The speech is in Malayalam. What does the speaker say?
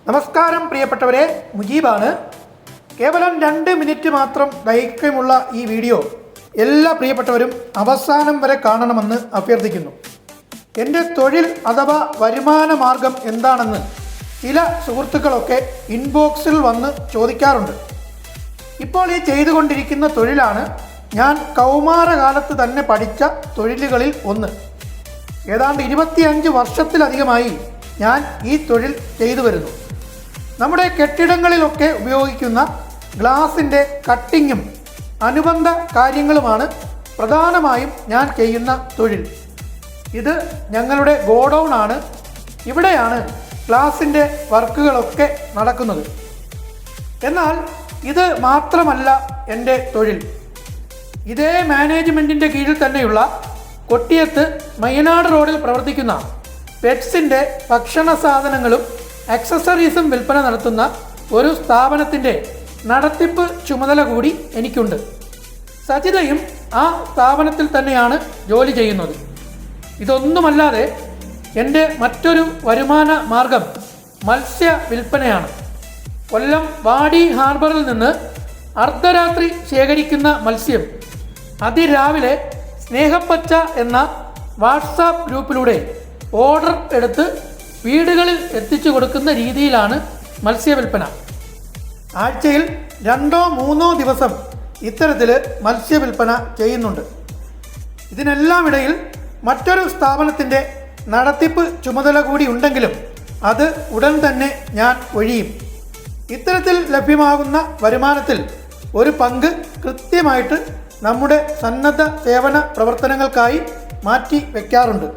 നമസ്കാരം പ്രിയപ്പെട്ടവരെ, മുജീബാണ്. കേവലം 2 മിനിറ്റ് മാത്രം ദൈർഘ്യമുള്ള ഈ വീഡിയോ എല്ലാ പ്രിയപ്പെട്ടവരും അവസാനം വരെ കാണണമെന്ന് അഭ്യർത്ഥിക്കുന്നു. എൻ്റെ തൊഴിൽ അഥവാ വരുമാന മാർഗം എന്താണെന്ന് ചില സുഹൃത്തുക്കളൊക്കെ ഇൻബോക്സിൽ വന്ന് ചോദിക്കാറുണ്ട്. ഇപ്പോൾ ഈ ചെയ്തുകൊണ്ടിരിക്കുന്ന തൊഴിലാണ് ഞാൻ കൗമാരകാലത്ത് തന്നെ പഠിച്ച തൊഴിലുകളിൽ ഒന്ന്. ഏതാണ്ട് 25 വർഷത്തിലധികമായി ഞാൻ ഈ തൊഴിൽ ചെയ്തു വരുന്നു. നമ്മുടെ കെട്ടിടങ്ങളിലൊക്കെ ഉപയോഗിക്കുന്ന ഗ്ലാസിൻ്റെ കട്ടിങ്ങും അനുബന്ധ കാര്യങ്ങളുമാണ് പ്രധാനമായും ഞാൻ ചെയ്യുന്ന തൊഴിൽ. ഇത് ഞങ്ങളുടെ ഗോഡൗൺ ആണ്. ഇവിടെയാണ് ഗ്ലാസിൻ്റെ വർക്കുകളൊക്കെ നടക്കുന്നത്. എന്നാൽ ഇത് മാത്രമല്ല എൻ്റെ തൊഴിൽ. ഇതേ മാനേജ്മെൻറ്റിൻ്റെ കീഴിൽ തന്നെയുള്ള കൊട്ടിയത്ത് മയ്യനാട് റോഡിൽ പ്രവർത്തിക്കുന്ന പെറ്റ്സിൻ്റെ ഭക്ഷണ സാധനങ്ങളും ആക്സസറീസും വിൽപ്പന നടത്തുന്ന ഒരു സ്ഥാപനത്തിൻ്റെ നടത്തിപ്പ് ചുമതല കൂടി എനിക്കുണ്ട്. സജിതയും ആ സ്ഥാപനത്തിൽ തന്നെയാണ് ജോലി ചെയ്യുന്നത്. ഇതൊന്നുമല്ലാതെ എൻ്റെ മറ്റൊരു വരുമാന മാർഗം മത്സ്യ വിൽപ്പനയാണ്. കൊല്ലം വാടി ഹാർബറിൽ നിന്ന് അർദ്ധരാത്രി ശേഖരിക്കുന്ന മത്സ്യം അതിരാവിലെ സ്നേഹപ്പച്ച എന്ന വാട്സാപ്പ് ഗ്രൂപ്പിലൂടെ ഓർഡർ എടുത്ത് വീടുകളിൽ എത്തിച്ചു കൊടുക്കുന്ന രീതിയിലാണ് മത്സ്യവില്പന. ആഴ്ചയിൽ 2-3 ദിവസം ഇത്തരത്തിൽ മത്സ്യവില്പന ചെയ്യുന്നുണ്ട്. ഇതിനെല്ലാമിടയിൽ മറ്റൊരു സ്ഥാപനത്തിൻ്റെ നടത്തിപ്പ് ചുമതല കൂടി ഉണ്ടെങ്കിലും അത് ഉടൻ തന്നെ ഞാൻ ഒഴിയും. ഇത്തരത്തിൽ ലഭ്യമാകുന്ന വരുമാനത്തിൽ ഒരു പങ്ക് കൃത്യമായിട്ട് നമ്മുടെ സന്നദ്ധ സേവന പ്രവർത്തനങ്ങൾക്കായി മാറ്റി വയ്ക്കാറുണ്ട്.